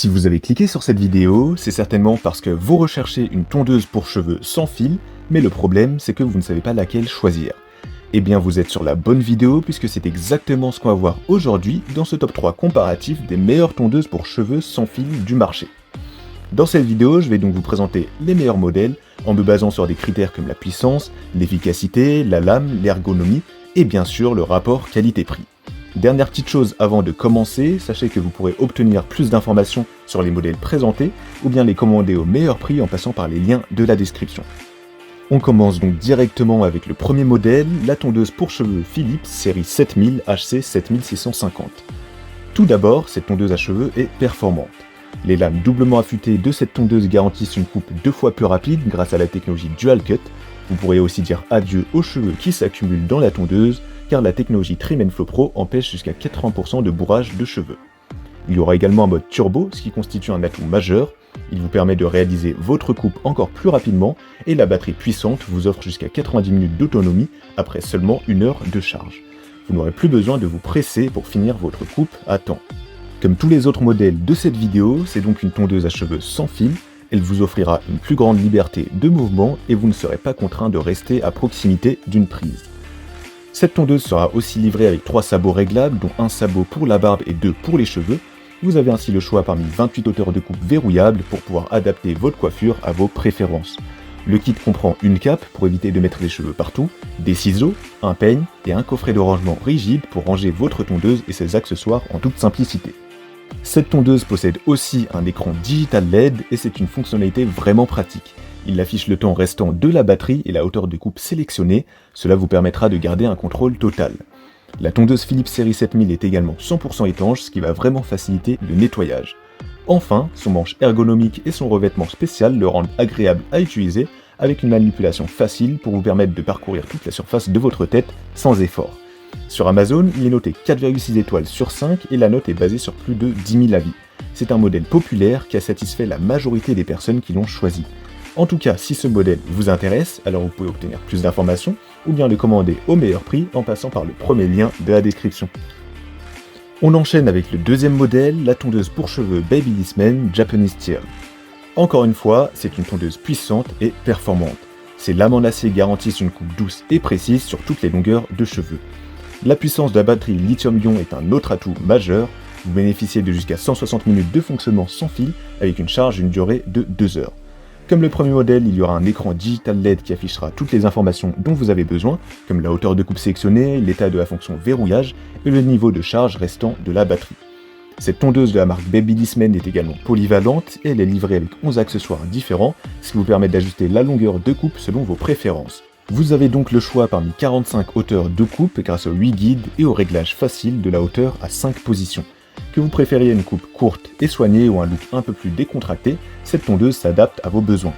Si vous avez cliqué sur cette vidéo, c'est certainement parce que vous recherchez une tondeuse pour cheveux sans fil, mais le problème c'est que vous ne savez pas laquelle choisir. Eh bien vous êtes sur la bonne vidéo puisque c'est exactement ce qu'on va voir aujourd'hui dans ce top 3 comparatif des meilleures tondeuses pour cheveux sans fil du marché. Dans cette vidéo, je vais donc vous présenter les meilleurs modèles en me basant sur des critères comme la puissance, l'efficacité, la lame, l'ergonomie et bien sûr le rapport qualité-prix. Dernière petite chose avant de commencer, sachez que vous pourrez obtenir plus d'informations sur les modèles présentés ou bien les commander au meilleur prix en passant par les liens de la description. On commence donc directement avec le premier modèle, la tondeuse pour cheveux Philips série 7000 HC 7650. Tout d'abord, cette tondeuse à cheveux est performante. Les lames doublement affûtées de cette tondeuse garantissent une coupe 2 fois plus rapide grâce à la technologie Dual Cut. Vous pourrez aussi dire adieu aux cheveux qui s'accumulent dans la tondeuse, car la technologie Trim & Flow Pro empêche jusqu'à 80% de bourrage de cheveux. Il y aura également un mode turbo, ce qui constitue un atout majeur. Il vous permet de réaliser votre coupe encore plus rapidement, et la batterie puissante vous offre jusqu'à 90 minutes d'autonomie après seulement 1 heure de charge. Vous n'aurez plus besoin de vous presser pour finir votre coupe à temps. Comme tous les autres modèles de cette vidéo, c'est donc une tondeuse à cheveux sans fil. Elle vous offrira une plus grande liberté de mouvement et vous ne serez pas contraint de rester à proximité d'une prise. Cette tondeuse sera aussi livrée avec 3 sabots réglables, dont un sabot pour la barbe et 2 pour les cheveux. Vous avez ainsi le choix parmi 28 hauteurs de coupe verrouillables pour pouvoir adapter votre coiffure à vos préférences. Le kit comprend une cape pour éviter de mettre les cheveux partout, des ciseaux, un peigne et un coffret de rangement rigide pour ranger votre tondeuse et ses accessoires en toute simplicité. Cette tondeuse possède aussi un écran digital LED et c'est une fonctionnalité vraiment pratique. Il affiche le temps restant de la batterie et la hauteur de coupe sélectionnée, cela vous permettra de garder un contrôle total. La tondeuse Philips série 7000 est également 100% étanche, ce qui va vraiment faciliter le nettoyage. Enfin, son manche ergonomique et son revêtement spécial le rendent agréable à utiliser avec une manipulation facile pour vous permettre de parcourir toute la surface de votre tête sans effort. Sur Amazon, il est noté 4,6 étoiles sur 5 et la note est basée sur plus de 10 000 avis. C'est un modèle populaire qui a satisfait la majorité des personnes qui l'ont choisi. En tout cas, si ce modèle vous intéresse, alors vous pouvez obtenir plus d'informations ou bien le commander au meilleur prix en passant par le premier lien de la description. On enchaîne avec le deuxième modèle, la tondeuse pour cheveux Babyliss Japanese Steel. Encore une fois, c'est une tondeuse puissante et performante. Ses lames en acier garantissent une coupe douce et précise sur toutes les longueurs de cheveux. La puissance de la batterie lithium-ion est un autre atout majeur. Vous bénéficiez de jusqu'à 160 minutes de fonctionnement sans fil avec une charge d'une durée de 2 heures. Comme le premier modèle, il y aura un écran digital LED qui affichera toutes les informations dont vous avez besoin, comme la hauteur de coupe sélectionnée, l'état de la fonction verrouillage et le niveau de charge restant de la batterie. Cette tondeuse de la marque Babyliss est également polyvalente et elle est livrée avec 11 accessoires différents, ce qui vous permet d'ajuster la longueur de coupe selon vos préférences. Vous avez donc le choix parmi 45 hauteurs de coupe grâce aux 8 guides et au réglage facile de la hauteur à 5 positions. Que vous préfériez une coupe courte et soignée ou un look un peu plus décontracté, cette tondeuse s'adapte à vos besoins.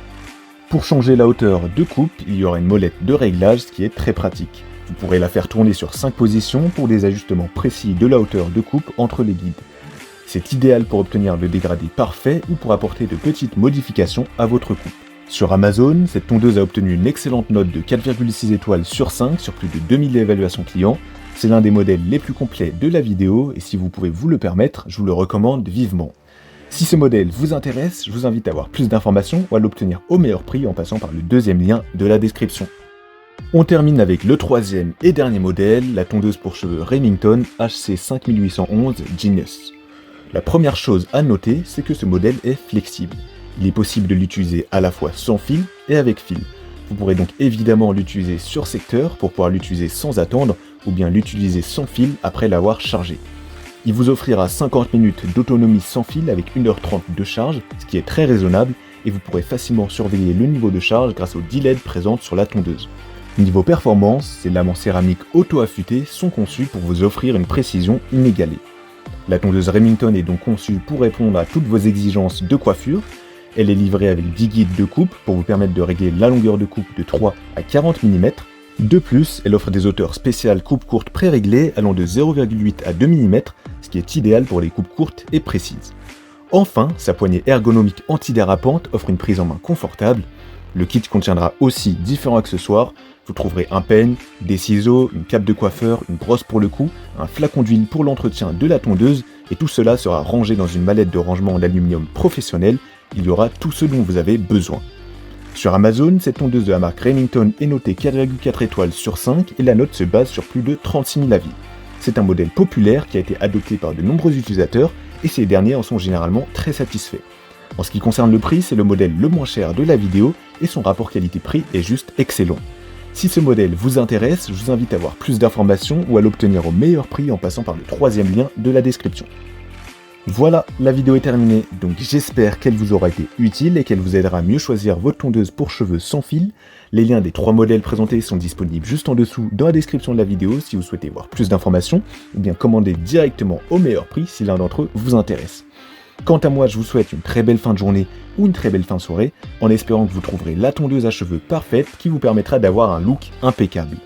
Pour changer la hauteur de coupe, il y aura une molette de réglage, ce qui est très pratique. Vous pourrez la faire tourner sur 5 positions pour des ajustements précis de la hauteur de coupe entre les guides. C'est idéal pour obtenir le dégradé parfait ou pour apporter de petites modifications à votre coupe. Sur Amazon, cette tondeuse a obtenu une excellente note de 4,6 étoiles sur 5 sur plus de 2000 évaluations clients. C'est l'un des modèles les plus complets de la vidéo et si vous pouvez vous le permettre, je vous le recommande vivement. Si ce modèle vous intéresse, je vous invite à avoir plus d'informations ou à l'obtenir au meilleur prix en passant par le deuxième lien de la description. On termine avec le troisième et dernier modèle, la tondeuse pour cheveux Remington HC 5811 Genius. La première chose à noter, c'est que ce modèle est flexible. Il est possible de l'utiliser à la fois sans fil et avec fil. Vous pourrez donc évidemment l'utiliser sur secteur pour pouvoir l'utiliser sans attendre ou bien l'utiliser sans fil après l'avoir chargé. Il vous offrira 50 minutes d'autonomie sans fil avec 1h30 de charge, ce qui est très raisonnable et vous pourrez facilement surveiller le niveau de charge grâce aux 10 LED présentes sur la tondeuse. Niveau performance, ces lames en céramique auto-affûtées sont conçues pour vous offrir une précision inégalée. La tondeuse Remington est donc conçue pour répondre à toutes vos exigences de coiffure. Elle est livrée avec 10 guides de coupe pour vous permettre de régler la longueur de coupe de 3 à 40 mm. De plus, elle offre des hauteurs spéciales coupe courte pré-réglées allant de 0,8 à 2 mm, ce qui est idéal pour les coupes courtes et précises. Enfin, sa poignée ergonomique antidérapante offre une prise en main confortable. Le kit contiendra aussi différents accessoires. Vous trouverez un peigne, des ciseaux, une cape de coiffeur, une brosse pour le cou, un flacon d'huile pour l'entretien de la tondeuse, et tout cela sera rangé dans une mallette de rangement en aluminium professionnel. Il y aura tout ce dont vous avez besoin. Sur Amazon, cette tondeuse de la marque Remington est notée 4,4 étoiles sur 5 et la note se base sur plus de 36 000 avis. C'est un modèle populaire qui a été adopté par de nombreux utilisateurs et ces derniers en sont généralement très satisfaits. En ce qui concerne le prix, c'est le modèle le moins cher de la vidéo et son rapport qualité-prix est juste excellent. Si ce modèle vous intéresse, je vous invite à voir plus d'informations ou à l'obtenir au meilleur prix en passant par le troisième lien de la description. Voilà, la vidéo est terminée, donc j'espère qu'elle vous aura été utile et qu'elle vous aidera à mieux choisir votre tondeuse pour cheveux sans fil. Les liens des 3 modèles présentés sont disponibles juste en dessous dans la description de la vidéo si vous souhaitez voir plus d'informations, ou bien commander directement au meilleur prix si l'un d'entre eux vous intéresse. Quant à moi, je vous souhaite une très belle fin de journée ou une très belle fin de soirée, en espérant que vous trouverez la tondeuse à cheveux parfaite qui vous permettra d'avoir un look impeccable.